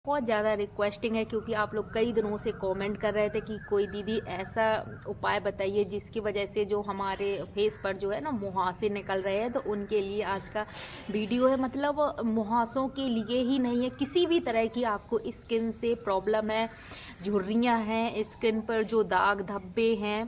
बहुत ज़्यादा रिक्वेस्टिंग है, क्योंकि आप लोग कई दिनों से कमेंट कर रहे थे कि कोई दीदी ऐसा उपाय बताइए जिसकी वजह से जो हमारे फेस पर जो है ना मुहासे निकल रहे हैं, तो उनके लिए आज का वीडियो है। मतलब मुहासों के लिए ही नहीं है, किसी भी तरह की आपको स्किन से प्रॉब्लम है, झुर्रियाँ हैं, स्किन पर जो दाग धब्बे हैं,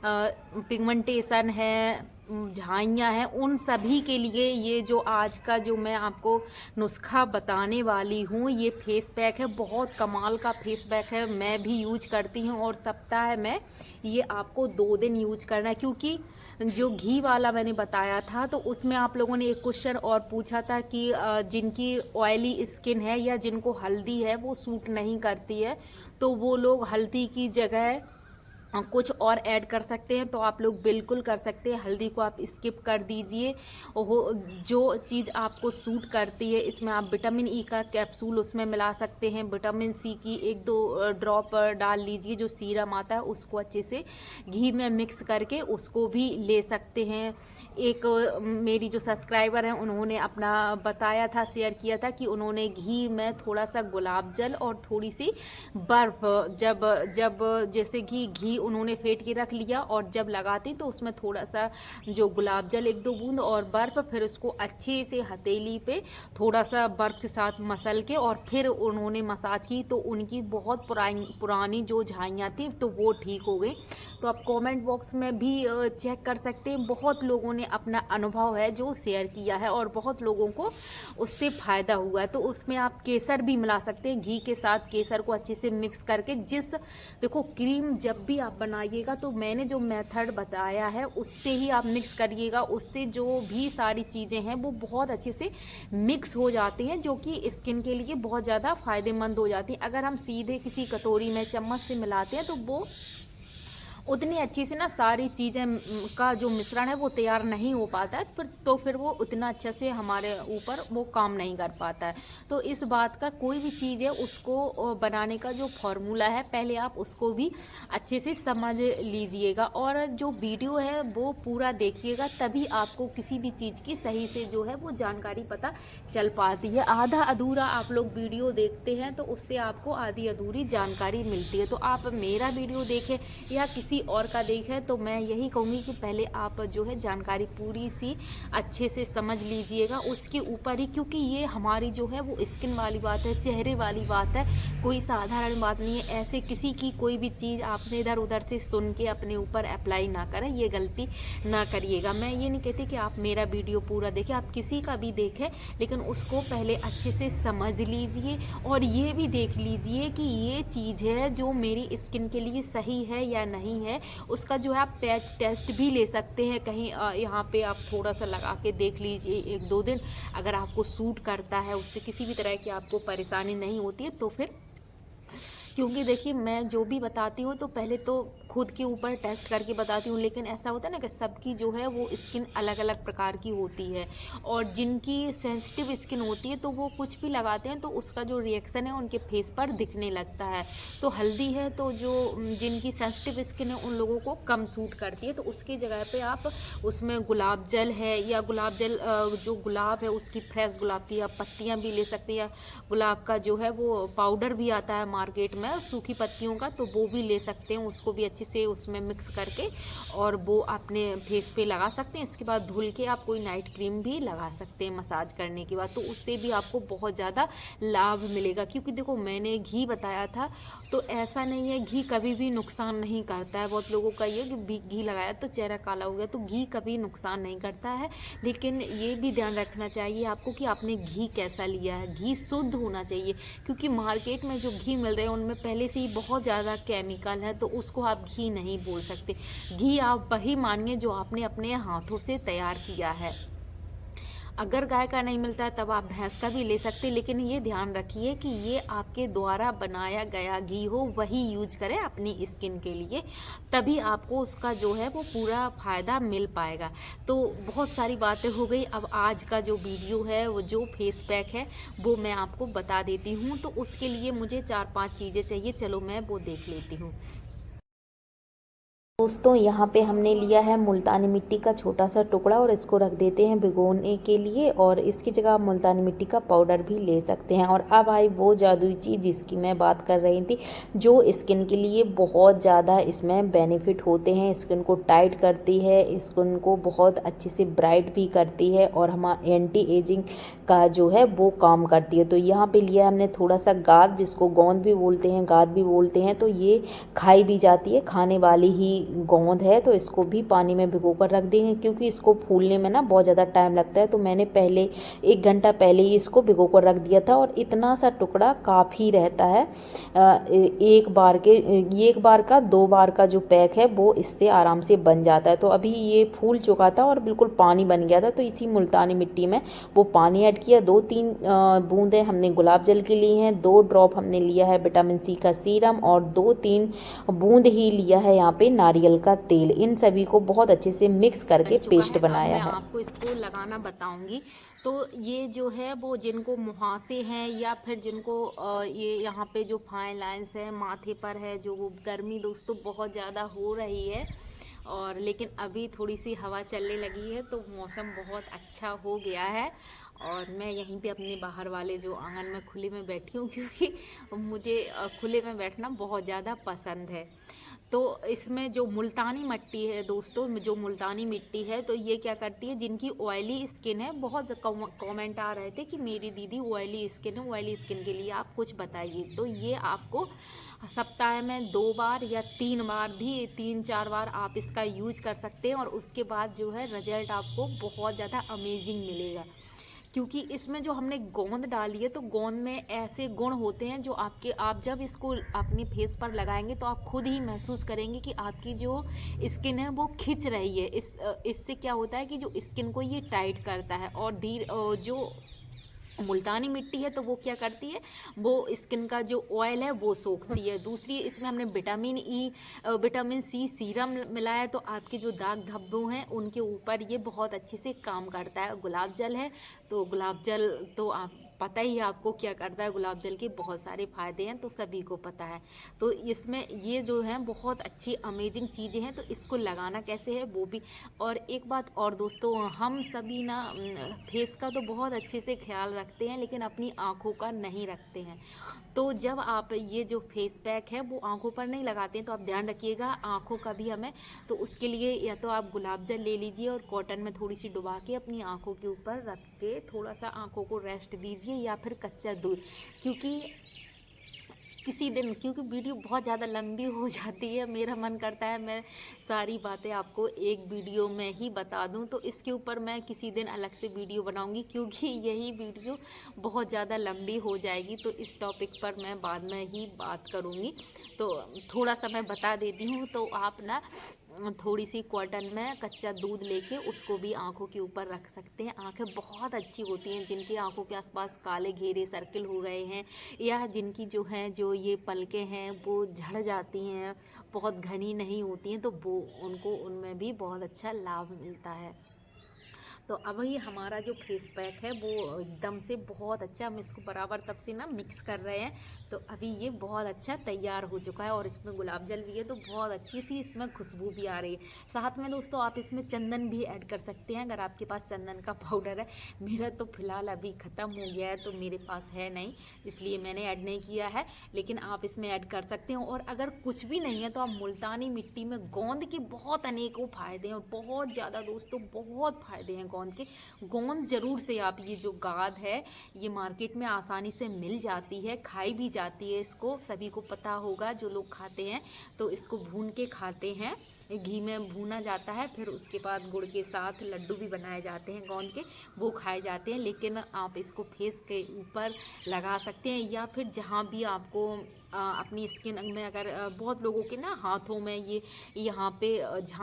पिगमेंटेशन है, झाइयाँ हैं, उन सभी के लिए ये जो आज का जो मैं आपको नुस्खा बताने वाली हूँ, ये फेस पैक है। बहुत कमाल का फेस पैक है, मैं भी यूज करती हूँ और सप्ताह में ये आपको 2 दिन यूज करना है। क्योंकि जो घी वाला मैंने बताया था, तो उसमें आप लोगों ने एक क्वेश्चन और पूछा था कि जिनकी ऑयली स्किन है या जिनको हल्दी है वो सूट नहीं करती है, तो वो लोग हल्दी की जगह कुछ और ऐड कर सकते हैं। तो आप लोग बिल्कुल कर सकते हैं, हल्दी को आप स्किप कर दीजिए। वो जो चीज़ आपको सूट करती है, इसमें आप विटामिन ई का कैप्सूल उसमें मिला सकते हैं, विटामिन सी की 1-2 ड्रॉप डाल लीजिए, जो सीरम आता है उसको अच्छे से घी में मिक्स करके उसको भी ले सकते हैं। एक मेरी जो सब्सक्राइबर हैं उन्होंने अपना बताया था, शेयर किया था कि उन्होंने घी में थोड़ा सा गुलाब जल और थोड़ी सी बर्फ़, जब जब जैसे कि घी उन्होंने फेंट के रख लिया और जब लगाती तो उसमें थोड़ा सा जो गुलाब जल 1-2 बूंद और बर्फ़, फिर उसको अच्छे से हथेली पे थोड़ा सा बर्फ़ के साथ मसल के और फिर उन्होंने मसाज की, तो उनकी बहुत पुरानी जो झाइयाँ थी तो वो ठीक हो गई। तो आप कमेंट बॉक्स में भी चेक कर सकते हैं, बहुत लोगों ने अपना अनुभव है जो शेयर किया है और बहुत लोगों को उससे फ़ायदा हुआ है। तो उसमें आप केसर भी मिला सकते हैं, घी के साथ केसर को अच्छे से मिक्स करके। देखो, क्रीम जब भी आप बनाइएगा तो मैंने जो मेथड बताया है उससे ही आप मिक्स करिएगा, उससे जो भी सारी चीज़ें हैं वो बहुत अच्छे से मिक्स हो जाती हैं, जो कि स्किन के लिए बहुत ज़्यादा फ़ायदेमंद हो जाती हैं। अगर हम सीधे किसी कटोरी में चम्मच से मिलाते हैं तो वो उतनी अच्छी से ना सारी चीज़ें का जो मिश्रण है वो तैयार नहीं हो पाता है, फिर वो उतना अच्छे से हमारे ऊपर वो काम नहीं कर पाता है। तो इस बात का, कोई भी चीज़ है उसको बनाने का जो फॉर्मूला है, पहले आप उसको भी अच्छे से समझ लीजिएगा और जो वीडियो है वो पूरा देखिएगा, तभी आपको किसी भी चीज़ की सही से जो है वो जानकारी पता चल पाती है। आधा अधूरा आप लोग वीडियो देखते हैं तो उससे आपको आधी अधूरी जानकारी मिलती है। तो आप मेरा वीडियो देखें या किसी और का देखें, तो मैं यही कहूँगी कि पहले आप जो है जानकारी पूरी सी अच्छे से समझ लीजिएगा उसके ऊपर ही, क्योंकि ये हमारी जो है वो स्किन वाली बात है, चेहरे वाली बात है, कोई साधारण बात नहीं है। ऐसे किसी की कोई भी चीज़ आपने इधर उधर से सुन के अपने ऊपर अप्लाई ना करें, ये गलती ना करिएगा। मैं ये नहीं कहती कि आप मेरा वीडियो पूरा देखें, आप किसी का भी देखें, लेकिन उसको पहले अच्छे से समझ लीजिए और ये भी देख लीजिए कि ये चीज़ है जो मेरी स्किन के लिए सही है या नहीं है। उसका जो है आप पैच टेस्ट भी ले सकते हैं कहीं, यहाँ पे आप थोड़ा सा लगा के देख लीजिए 1-2 दिन, अगर आपको सूट करता है, उससे किसी भी तरह की आपको परेशानी नहीं होती है तो फिर, क्योंकि देखिए मैं जो भी बताती हूँ तो पहले तो खुद के ऊपर टेस्ट करके बताती हूँ, लेकिन ऐसा होता है ना कि सबकी जो है वो स्किन अलग अलग प्रकार की होती है और जिनकी सेंसिटिव स्किन होती है तो वो कुछ भी लगाते हैं तो उसका जो रिएक्शन है उनके फेस पर दिखने लगता है। तो हल्दी है तो जो जिनकी सेंसिटिव स्किन है उन लोगों को कम सूट करती है, तो उसकी जगह पे आप उसमें गुलाब जल है या गुलाब जल, जो गुलाब है उसकी फ्रेश गुलाब की आप पत्तियाँ भी ले सकते हैं, या गुलाब का जो है वो पाउडर भी आता है मार्केट में सूखी पत्तियों का, तो वो भी ले सकते हैं, उसको भी अच्छे से उसमें मिक्स करके और वो अपने फेस पे लगा सकते हैं। इसके बाद धुल के आप कोई नाइट क्रीम भी लगा सकते हैं मसाज करने के बाद, तो उससे भी आपको बहुत ज़्यादा लाभ मिलेगा। क्योंकि देखो, मैंने घी बताया था, तो ऐसा नहीं है, घी कभी भी नुकसान नहीं करता है। बहुत लोगों का ये कि घी लगाया तो चेहरा काला हो गया, तो घी कभी नुकसान नहीं करता है। लेकिन ये भी ध्यान रखना चाहिए आपको कि आपने घी कैसा लिया है, घी शुद्ध होना चाहिए, क्योंकि मार्केट में जो घी मिल रहे हैं उनमें पहले से ही बहुत ज़्यादा केमिकल है, तो उसको आप घी नहीं बोल सकते। घी आप वही मानिए जो आपने अपने हाथों से तैयार किया है। अगर गाय का नहीं मिलता है तब आप भैंस का भी ले सकते हैं, लेकिन ये ध्यान रखिए कि ये आपके द्वारा बनाया गया घी हो, वही यूज करें अपनी स्किन के लिए, तभी आपको उसका जो है वो पूरा फ़ायदा मिल पाएगा। तो बहुत सारी बातें हो गई, अब आज का जो वीडियो है वो जो फेस पैक है वो मैं आपको बता देती हूँ। तो उसके लिए मुझे 4-5 चीज़ें चाहिए, चलो मैं वो देख लेती हूँ। दोस्तों यहाँ पे हमने लिया है मुल्तानी मिट्टी का छोटा सा टुकड़ा और इसको रख देते हैं भिगोने के लिए, और इसकी जगह आप मुल्तानी मिट्टी का पाउडर भी ले सकते हैं। और अब आई वो जादुई चीज़ जिसकी मैं बात कर रही थी, जो स्किन के लिए बहुत ज़्यादा इसमें बेनिफिट होते हैं। स्किन को टाइट करती है, स्किन को बहुत अच्छे से ब्राइट भी करती है, और हम एंटी एजिंग का जो है वो काम करती है। तो यहाँ पे लिया हमने थोड़ा सा गाद, जिसको गोंद भी बोलते हैं, गाद भी बोलते हैं। तो ये खाई भी जाती है, खाने वाली ही गोंद है। तो इसको भी पानी में भिगो कर रख देंगे, क्योंकि इसको फूलने में ना बहुत ज़्यादा टाइम लगता है। तो मैंने पहले 1 घंटा पहले ही इसको भिगो कर रख दिया था, और इतना सा टुकड़ा काफ़ी रहता है। एक बार का 2 बार का जो पैक है वो इससे आराम से बन जाता है। तो अभी ये फूल चुका था और बिल्कुल पानी बन गया था, तो इसी मुल्तानी मिट्टी में वो पानी ऐड किया। 2-3 बूंदें हमने गुलाब जल की ली हैं, 2 ड्रॉप हमने लिया है विटामिन सी का सीरम, और 2-3 बूंद ही लिया है यहाँ पे नारियल का तेल। इन सभी को बहुत अच्छे से मिक्स करके पेस्ट बनाया है। आपको इसको लगाना बताऊंगी। तो ये जो है वो जिनको मुहासे हैं, या फिर जिनको ये यहाँ पे जो फाइन लाइंस है माथे पर है, जो वो गर्मी दोस्तों बहुत ज़्यादा हो रही है, और लेकिन अभी थोड़ी सी हवा चलने लगी है तो मौसम बहुत अच्छा हो गया है। और मैं यहीं पे अपने बाहर वाले जो आंगन में खुले में बैठी हूँ, क्योंकि मुझे खुले में बैठना बहुत ज़्यादा पसंद है। तो इसमें जो मुल्तानी मिट्टी है दोस्तों, जो मुल्तानी मिट्टी है, तो ये क्या करती है, जिनकी ऑयली स्किन है, बहुत कमेंट आ रहे थे कि मेरी दीदी ऑयली स्किन है, ऑयली स्किन के लिए आप कुछ बताइए। तो ये आपको सप्ताह में 2 बार या 3 बार भी, 3-4 बार आप इसका यूज कर सकते हैं, और उसके बाद जो है रिजल्ट आपको बहुत ज़्यादा अमेजिंग मिलेगा। क्योंकि इसमें जो हमने गोंद डाली है, तो गोंद में ऐसे गुण होते हैं जो आप जब इसको अपने फेस पर लगाएंगे तो आप खुद ही महसूस करेंगे कि आपकी जो स्किन है वो खिंच रही है। इससे क्या होता है कि जो स्किन को ये टाइट करता है, और जो मुल्तानी मिट्टी है तो वो क्या करती है, वो स्किन का जो ऑयल है वो सोखती है। दूसरी, इसमें हमने विटामिन सी सीरम मिलाया, तो आपके जो दाग धब्बों हैं उनके ऊपर ये बहुत अच्छे से काम करता है। गुलाब जल है, तो गुलाब जल तो आप पता ही है आपको क्या करता है, गुलाब जल के बहुत सारे फ़ायदे हैं, तो सभी को पता है। तो इसमें ये जो है बहुत अच्छी अमेजिंग चीज़ें हैं। तो इसको लगाना कैसे है वो भी। और एक बात और दोस्तों, हम सभी ना फेस का तो बहुत अच्छे से ख्याल रखते हैं, लेकिन अपनी आँखों का नहीं रखते हैं। तो जब आप ये जो फेस पैक है वो आँखों पर नहीं लगाते हैं, तो आप ध्यान रखिएगा आँखों का भी हमें। तो उसके लिए या तो आप गुलाब जल ले लीजिए और कॉटन में थोड़ी सी डुबा के अपनी आँखों के ऊपर रख के थोड़ा सा आँखों को रेस्ट दीजिए, या फिर कच्चा दूध। क्योंकि वीडियो बहुत ज़्यादा लंबी हो जाती है, मेरा मन करता है मैं सारी बातें आपको एक वीडियो में ही बता दूं। तो इसके ऊपर मैं किसी दिन अलग से वीडियो बनाऊंगी, क्योंकि यही वीडियो बहुत ज़्यादा लंबी हो जाएगी। तो इस टॉपिक पर मैं बाद में ही बात करूंगी। तो थोड़ा सा मैं बता देती हूँ। तो आप ना थोड़ी सी कॉटन में कच्चा दूध लेके उसको भी आँखों के ऊपर रख सकते हैं। आँखें बहुत अच्छी होती हैं, जिनकी आँखों के आसपास काले घेरे सर्किल हो गए हैं, या जिनकी जो हैं जो ये पलकें हैं वो झड़ जाती हैं, बहुत घनी नहीं होती हैं, तो वो उनको उनमें भी बहुत अच्छा लाभ मिलता है। तो अब ये हमारा जो फेस पैक है वो एकदम से बहुत अच्छा, हम इसको बराबर तब से ना मिक्स कर रहे हैं। तो अभी ये बहुत अच्छा तैयार हो चुका है, और इसमें गुलाब जल भी है, तो बहुत अच्छी सी इसमें खुशबू भी आ रही है। साथ में दोस्तों आप इसमें चंदन भी ऐड कर सकते हैं, अगर आपके पास चंदन का पाउडर है। मेरा तो फिलहाल अभी ख़त्म हो गया है, तो मेरे पास है नहीं, इसलिए मैंने ऐड नहीं किया है, लेकिन आप इसमें ऐड कर सकते हो। और अगर कुछ भी नहीं है तो आप मुल्तानी मिट्टी में गोंद के बहुत अनेकों फ़ायदे हैं, बहुत ज़्यादा दोस्तों, बहुत फ़ायदे हैं गोंद के। गोंद ज़रूर से आप, ये जो गाद है ये मार्केट में आसानी से मिल जाती है, खाई भी जाती है। इसको सभी को पता होगा, जो लोग खाते हैं तो इसको भून के खाते हैं, घी में भूना जाता है, फिर उसके बाद गुड़ के साथ लड्डू भी बनाए जाते हैं गोंद के, वो खाए जाते हैं। लेकिन आप इसको फेस के ऊपर लगा सकते हैं, या फिर जहाँ भी आपको अपनी स्किन में, अगर बहुत लोगों के ना हाथों में ये यहाँ पे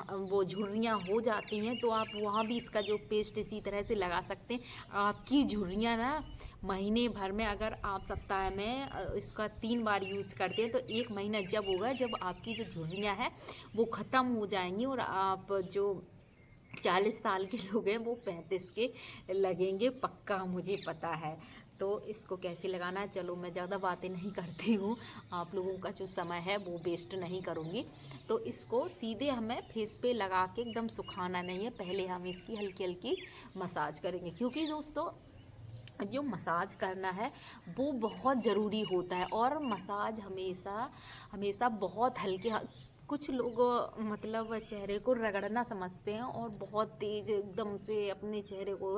वो झुर्रियाँ हो जाती हैं, तो आप वहाँ भी इसका जो पेस्ट इसी तरह से लगा सकते हैं। आपकी झुर्रियाँ ना महीने भर में, अगर आप सप्ताह में इसका 3 बार यूज़ करते हैं, तो 1 महीना जब होगा जब आपकी जो झुर्रियाँ हैं वो ख़त्म हो जाएंगी, और आप जो 40 साल के लोग हैं वो 35 के लगेंगे, पक्का मुझे पता है। तो इसको कैसे लगाना है, चलो मैं ज़्यादा बातें नहीं करती हूँ, आप लोगों का जो समय है वो वेस्ट नहीं करूँगी। तो इसको सीधे हमें फेस पे लगा के एकदम सुखाना नहीं है, पहले हम इसकी हल्की हल्की मसाज करेंगे, क्योंकि दोस्तों जो मसाज करना है वो बहुत ज़रूरी होता है। और मसाज हमेशा हमेशा बहुत हल्के कुछ लोग मतलब चेहरे को रगड़ना समझते हैं और बहुत तेज़ एकदम से अपने चेहरे को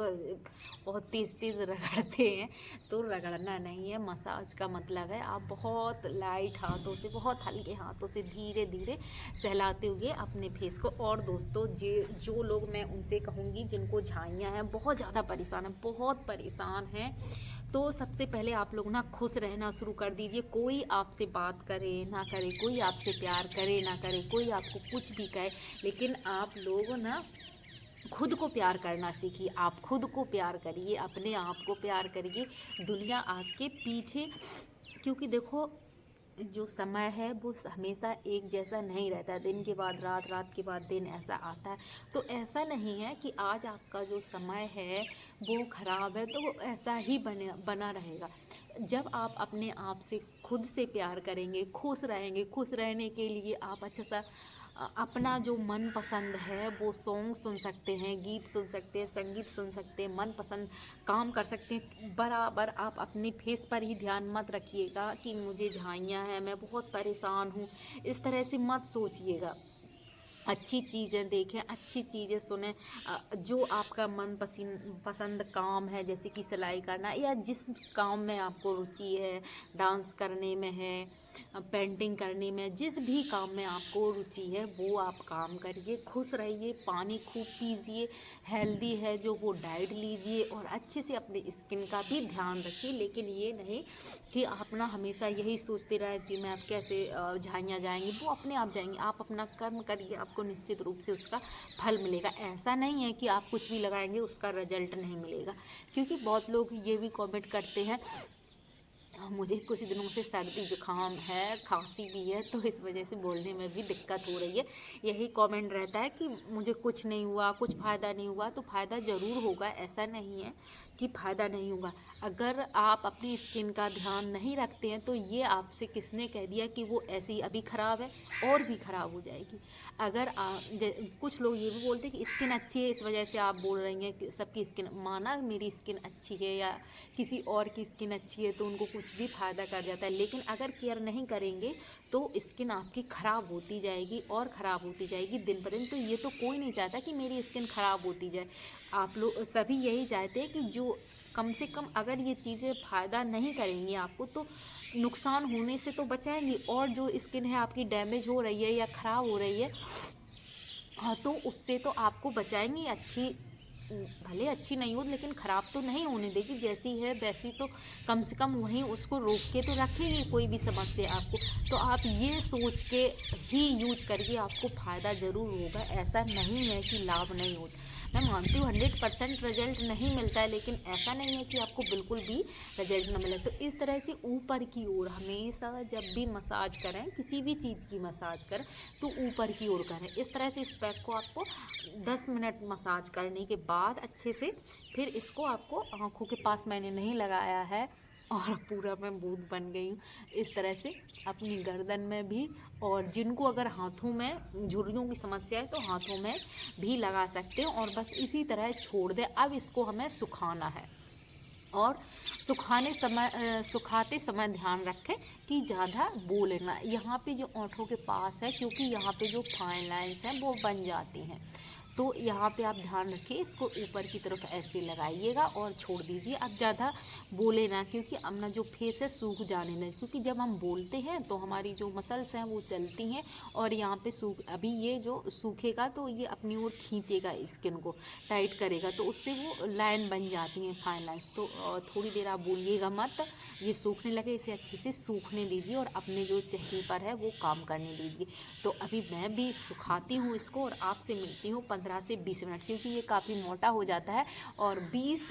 बहुत तेज़ तेज़ रगड़ते हैं। तो रगड़ना नहीं है, मसाज का मतलब है आप बहुत लाइट हाथों से, बहुत हल्के हाथों से धीरे धीरे सहलाते हुए अपने फेस को। और दोस्तों जो लोग, मैं उनसे कहूँगी जिनको झाइयाँ हैं, बहुत ज़्यादा परेशान हैं, बहुत परेशान हैं, तो सबसे पहले आप लोग ना खुश रहना शुरू कर दीजिए। कोई आपसे बात करे ना करे, कोई आपसे प्यार करे ना करे, कोई आपको कुछ भी कहे, लेकिन आप लोग ना खुद को प्यार करना सीखिए। आप खुद को प्यार करिए, अपने आप को प्यार करिए, दुनिया आपके पीछे, क्योंकि देखो जो समय है वो हमेशा एक जैसा नहीं रहता है, दिन के बाद रात, रात के बाद दिन, ऐसा आता है। तो ऐसा नहीं है कि आज आपका जो समय है वो ख़राब है तो वो ऐसा ही बना रहेगा। जब आप अपने आप से खुद से प्यार करेंगे, खुश रहेंगे, खुश रहने के लिए आप अच्छा सा अपना जो मन पसंद है वो सॉन्ग सुन सकते हैं, गीत सुन सकते हैं, संगीत सुन सकते हैं, मन पसंद काम कर सकते हैं। बराबर आप अपने फेस पर ही ध्यान मत रखिएगा कि मुझे झाइयाँ हैं, मैं बहुत परेशान हूँ, इस तरह से मत सोचिएगा। अच्छी चीज़ें देखें, अच्छी चीज़ें सुनें। जो आपका मन पसंद काम है, जैसे कि सिलाई करना, या जिस काम में आपको रुचि है, डांस करने में है, पेंटिंग करने में, जिस भी काम में आपको रुचि है वो आप काम करिए, खुश रहिए, पानी खूब पीजिए, हेल्दी है जो वो डाइट लीजिए, और अच्छे से अपने स्किन का भी ध्यान रखिए। लेकिन ये नहीं कि आप ना हमेशा यही सोचते रहे कि मैं अब कैसे झाइयाँ जाएंगी, वो अपने आप जाएंगी। आप अपना कर्म करिए, आपको निश्चित रूप से उसका फल मिलेगा। ऐसा नहीं है कि आप कुछ भी लगाएंगे उसका रिजल्ट नहीं मिलेगा, क्योंकि बहुत लोग ये भी कमेंट करते हैं मुझे कुछ दिनों से सर्दी जुकाम है, खांसी भी है, तो इस वजह से बोलने में भी दिक्कत हो रही है। यही कमेंट रहता है कि मुझे कुछ नहीं हुआ, कुछ फ़ायदा नहीं हुआ। तो फ़ायदा ज़रूर होगा, ऐसा नहीं है कि फ़ायदा नहीं होगा। अगर आप अपनी स्किन का ध्यान नहीं रखते हैं तो ये आपसे किसने कह दिया कि वो ऐसी अभी ख़राब है, और भी ख़राब हो जाएगी। अगर कुछ लोग ये भी बोलते हैं कि स्किन अच्छी है इस वजह से आप बोल रही हैं कि सबकी स्किन, माना मेरी स्किन अच्छी है या किसी और की स्किन अच्छी है तो उनको कुछ भी फ़ायदा कर जाता है, लेकिन अगर केयर नहीं करेंगे तो स्किन आपकी ख़राब होती जाएगी और ख़राब होती जाएगी दिन पर दिन। तो ये तो कोई नहीं चाहता कि मेरी स्किन ख़राब होती जाए। आप लोग सभी यही चाहते हैं कि जो कम से कम अगर ये चीज़ें फ़ायदा नहीं करेंगी आपको तो नुकसान होने से तो बचाएंगी, और जो स्किन है आपकी डैमेज हो रही है या ख़राब हो रही है, हाँ, तो उससे तो आपको बचाएंगी। अच्छी भले अच्छी नहीं हो लेकिन ख़राब तो नहीं होने देगी, जैसी है वैसी तो कम से कम वहीं उसको रोक के तो रखेगी कोई भी समस्या आपको। तो आप ये सोच के ही यूज करिए, आपको फ़ायदा ज़रूर होगा। ऐसा नहीं है कि लाभ नहीं होता, मैं मानती हूँ 100% रिजल्ट नहीं मिलता है, लेकिन ऐसा नहीं है कि आपको बिल्कुल भी रिजल्ट ना मिले। तो इस तरह से ऊपर की ओर हमेशा जब भी मसाज करें, किसी भी चीज़ की मसाज करें तो ऊपर की ओर करें। इस तरह से इस पैक को आपको 10 मिनट मसाज करने के बाद अच्छे से, फिर इसको आपको आँखों के पास, मैंने नहीं लगाया है और पूरा मैं बूंद बन गई हूँ, इस तरह से अपनी गर्दन में भी, और जिनको अगर हाथों में झुर्रियों की समस्या है तो हाथों में भी लगा सकते हो, और बस इसी तरह छोड़ दें। अब इसको हमें सुखाना है, और सुखाते समय ध्यान रखें कि ज़्यादा बोले ना। यहाँ पे जो ओंठों के पास है, क्योंकि यहाँ पे जो फाइन लाइंस हैं वो बन जाती हैं, तो यहाँ पे आप ध्यान रखिए, इसको ऊपर की तरफ ऐसे लगाइएगा और छोड़ दीजिए। अब ज़्यादा बोले ना, क्योंकि अपना जो फेस है सूख जाने लगे, क्योंकि जब हम बोलते हैं तो हमारी जो मसल्स हैं वो चलती हैं, और यहाँ पे अभी ये जो सूखेगा तो ये अपनी ओर खींचेगा, स्किन को टाइट करेगा, तो उससे वो लाइन बन जाती हैं, फाइन लाइन्स। तो थोड़ी देर आप बोलिएगा मत, ये सूखने लगे, इसे अच्छे से सूखने दीजिए और अपने जो चेहरे पर है वो काम करने दीजिए। तो अभी मैं भी सुखाती हूँ इसको और आपसे मिलती हूँ 15 से 20 मिनट, क्योंकि ये काफ़ी मोटा हो जाता है और 20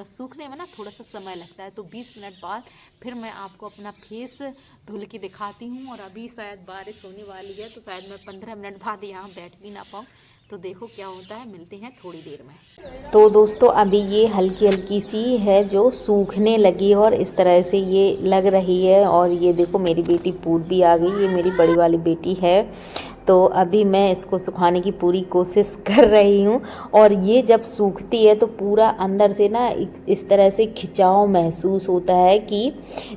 सूखने में ना थोड़ा सा समय लगता है। तो 20 मिनट बाद फिर मैं आपको अपना फेस धुल के दिखाती हूँ। और अभी शायद बारिश होने वाली है तो शायद मैं 15 मिनट बाद यहाँ बैठ भी ना पाऊँ, तो देखो क्या होता है, मिलते हैं थोड़ी देर में। तो दोस्तों अभी ये हल्की हल्की सी है जो सूखने लगी और इस तरह से ये लग रही है। और ये देखो मेरी बेटी पूर भी आ गई, ये मेरी बड़ी वाली बेटी है। तो अभी मैं इसको सुखाने की पूरी कोशिश कर रही हूँ। और ये जब सूखती है तो पूरा अंदर से ना इस तरह से खिंचाव महसूस होता है कि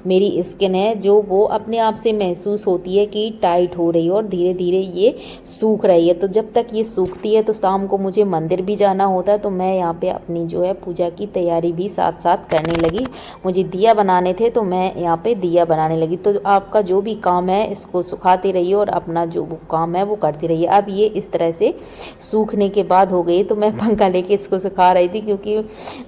मेरी स्किन है जो वो अपने आप से महसूस होती है कि टाइट हो रही है और धीरे धीरे ये सूख रही है। तो जब तक ये सूखती है तो शाम को मुझे मंदिर भी जाना होता है, तो मैं यहाँ पे अपनी जो है पूजा की तैयारी भी साथ साथ करने लगी। मुझे दिया बनाने थे तो मैं यहाँ पे दिया बनाने लगी। तो आपका जो भी काम है इसको सुखाते रहिए और अपना जो वो काम है वो करती रहिए। अब ये इस तरह से सूखने के बाद हो गई, तो मैं पंखा लेके इसको सुखा रही थी क्योंकि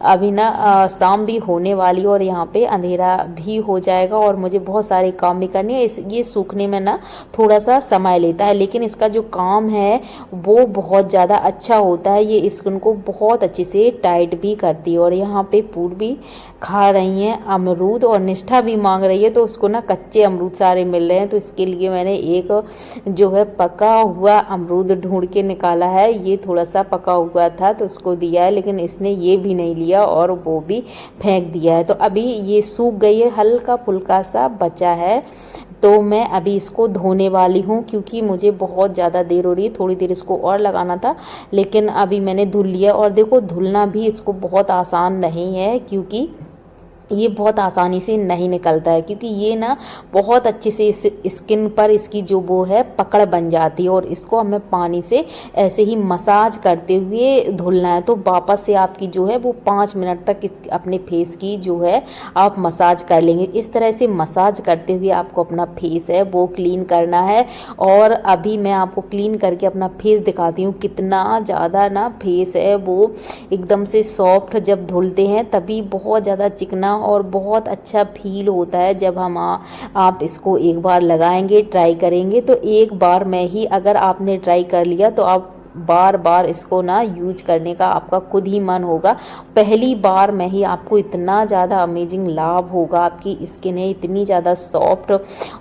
अभी ना शाम भी होने वाली और यहाँ पे अंधेरा भी हो जाएगा और मुझे बहुत सारे काम भी करने हैं। ये सूखने में ना थोड़ा सा समय लेता है, लेकिन इसका जो काम है वो बहुत ज़्यादा अच्छा होता है। ये स्किन को बहुत अच्छे से टाइट भी करती है। और यहाँ पे पूर भी खा रही हैं अमरूद और निष्ठा भी मांग रही है, तो उसको ना कच्चे अमरूद सारे मिल रहे हैं। तो इसके लिए मैंने एक जो है पका हुआ अमरूद ढूंढ के निकाला है। ये थोड़ा सा पका हुआ था तो उसको दिया है, लेकिन इसने ये भी नहीं लिया और वो भी फेंक दिया है। तो अभी ये सूख गई है, हल्का फुल्का सा बचा है। तो मैं अभी इसको धोने वाली हूँ क्योंकि मुझे बहुत ज़्यादा देर हो रही है, थोड़ी देर इसको और लगाना था, लेकिन अभी मैंने धुल लिया। और देखो धुलना भी इसको बहुत आसान नहीं है क्योंकि ये बहुत आसानी से नहीं निकलता है, क्योंकि ये ना बहुत अच्छे से इस स्किन पर इसकी जो वो है पकड़ बन जाती है। और इसको हमें पानी से ऐसे ही मसाज करते हुए धुलना है। तो वापस से आपकी जो है वो 5 मिनट तक अपने फेस की जो है आप मसाज कर लेंगे। इस तरह से मसाज करते हुए आपको अपना फेस है वो क्लीन करना है। और अभी मैं आपको क्लीन करके अपना फेस दिखाती हूँ, कितना ज़्यादा ना फेस है वो एकदम से सॉफ्ट। जब धुलते हैं तभी बहुत ज़्यादा चिकना और बहुत अच्छा फील होता है। जब हम आप इसको एक बार लगाएंगे, ट्राई करेंगे, तो एक बार में ही अगर आपने ट्राई कर लिया तो आप बार बार इसको ना यूज करने का आपका खुद ही मन होगा। पहली बार में ही आपको इतना ज़्यादा अमेजिंग लाभ होगा। आपकी स्किन है इतनी ज़्यादा सॉफ्ट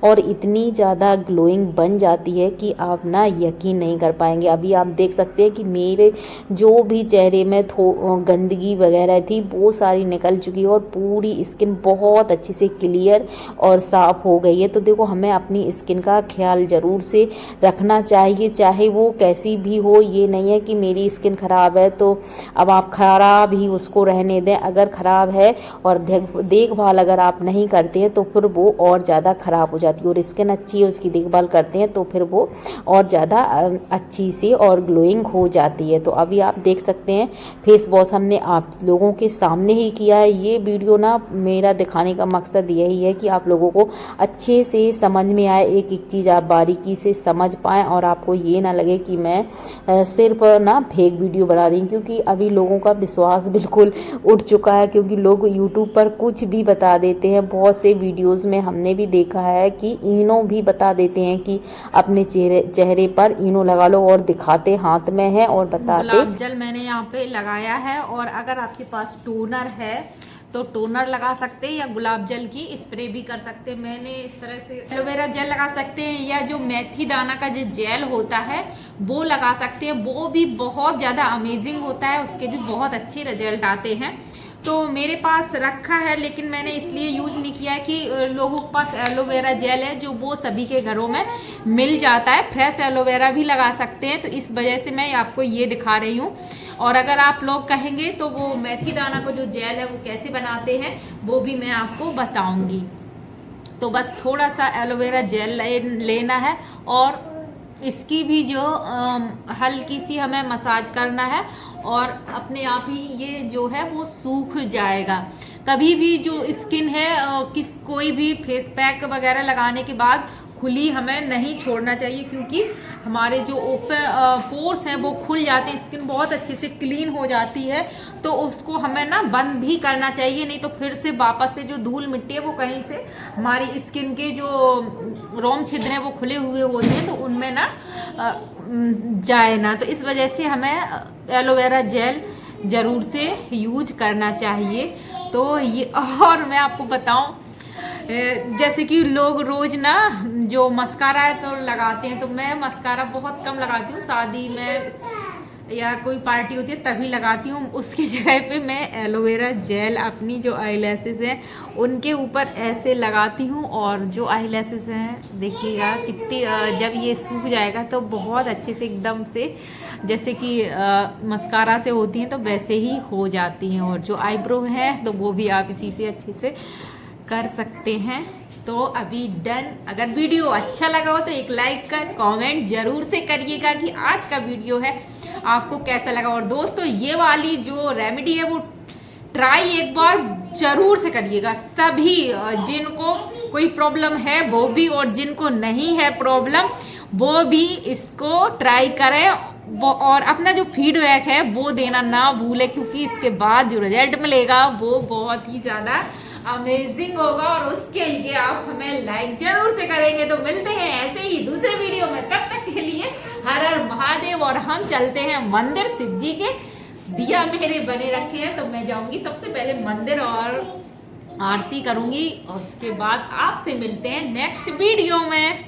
और इतनी ज़्यादा ग्लोइंग बन जाती है कि आप ना यकीन नहीं कर पाएंगे। अभी आप देख सकते हैं कि मेरे जो भी चेहरे में गंदगी वगैरह थी वो सारी निकल चुकी है और पूरी स्किन बहुत अच्छे से क्लियर और साफ़ हो गई है। तो देखो हमें अपनी स्किन का ख्याल ज़रूर से रखना चाहिए, चाहे वो कैसी भी हो। ये नहीं है कि मेरी स्किन ख़राब है तो अब आप ख़राब ही उसको रहने दें। अगर ख़राब है और देखभाल अगर आप नहीं करते हैं तो फिर वो और ज़्यादा ख़राब हो जाती है। और स्किन अच्छी है उसकी देखभाल करते हैं तो फिर वो और ज़्यादा अच्छी सी और ग्लोइंग हो जाती है। तो अभी आप देख सकते हैं फेस वॉश हमने आप लोगों के सामने ही किया है। ये वीडियो ना मेरा दिखाने का मकसद यही है कि आप लोगों को अच्छे से समझ में आए, एक एक चीज़ आप बारीकी से समझ पाएँ और आपको ये ना लगे कि मैं सिर्फ ना फेक वीडियो बना रही हूँ। क्योंकि अभी लोगों का विश्वास बिल्कुल उठ चुका है, क्योंकि लोग यूट्यूब पर कुछ भी बता देते हैं। बहुत से वीडियोस में हमने भी देखा है कि इनो भी बता देते हैं कि अपने चेहरे पर इनो लगा लो और दिखाते हाथ में है और बताते। गुलाब जल मैंने यहाँ पे लगाया है और अगर आपके पास टोनर है तो टोनर लगा सकते हैं या गुलाब जल की स्प्रे भी कर सकते हैं। मैंने इस तरह से एलोवेरा जेल लगा सकते हैं या जो मेथी दाना का जो जेल होता है वो लगा सकते हैं। वो भी बहुत ज़्यादा अमेजिंग होता है, उसके भी बहुत अच्छे रिजल्ट आते हैं। तो मेरे पास रखा है, लेकिन मैंने इसलिए यूज़ नहीं किया है कि लोगों के पास एलोवेरा जेल है जो वो सभी के घरों में मिल जाता है। फ्रेश एलोवेरा भी लगा सकते हैं, तो इस वजह से मैं आपको ये दिखा रही हूँ। और अगर आप लोग कहेंगे तो वो मेथी दाना को जो जेल है वो कैसे बनाते हैं वो भी मैं आपको बताऊँगी। तो बस थोड़ा सा एलोवेरा जेल लेना है और इसकी भी जो हल्की सी हमें मसाज करना है और अपने आप ही ये जो है वो सूख जाएगा। कभी भी जो स्किन है कोई भी फेस पैक वगैरह लगाने के बाद खुली हमें नहीं छोड़ना चाहिए, क्योंकि हमारे जो पोर्स हैं वो खुल जाते हैं, स्किन बहुत अच्छे से क्लीन हो जाती है। तो उसको हमें ना बंद भी करना चाहिए, नहीं तो फिर से वापस से जो धूल मिट्टी है वो कहीं से हमारी स्किन के जो रोम छिद्र हैं वो खुले हुए होते हैं तो उनमें ना जाए ना। तो इस वजह से हमें एलोवेरा जेल ज़रूर से यूज करना चाहिए। तो ये और मैं आपको बताऊं, जैसे कि लोग रोज ना जो मस्कारा है तो लगाते हैं, तो मैं मस्कारा बहुत कम लगाती हूँ। शादी में या कोई पार्टी होती है तभी लगाती हूँ। उसकी जगह पे मैं एलोवेरा जेल अपनी जो आई लैसेस हैं उनके ऊपर ऐसे लगाती हूँ। और जो आई लैसेस हैं देखिएगा कितनी जब ये सूख जाएगा तो बहुत अच्छे से एकदम से जैसे कि मस्कारा से होती हैं तो वैसे ही हो जाती हैं। और जो आईब्रो है तो वो भी आप इसी से अच्छे से कर सकते हैं। तो अभी डन। अगर वीडियो अच्छा लगा हो तो एक लाइक कर कमेंट जरूर से करिएगा कि आज का वीडियो है आपको कैसा लगा। और दोस्तों ये वाली जो रेमेडी है वो ट्राई एक बार जरूर से करिएगा। सभी जिनको कोई प्रॉब्लम है वो भी और जिनको नहीं है प्रॉब्लम वो भी इसको ट्राई करें। और अपना जो फीडबैक है वो देना ना भूले, क्योंकि इसके बाद जो रिजल्ट मिलेगा वो बहुत ही ज़्यादा अमेजिंग होगा। और उसके लिए आप हमें लाइक जरूर से करेंगे। तो मिलते हैं ऐसे ही दूसरे वीडियो में, तब तक के लिए हर हर महादेव। और हम चलते हैं मंदिर, शिव जी के दिया मेरे बने रखे हैं तो मैं जाऊंगी सबसे पहले मंदिर और आरती करूंगी। और उसके बाद आपसे मिलते हैं नेक्स्ट वीडियो में।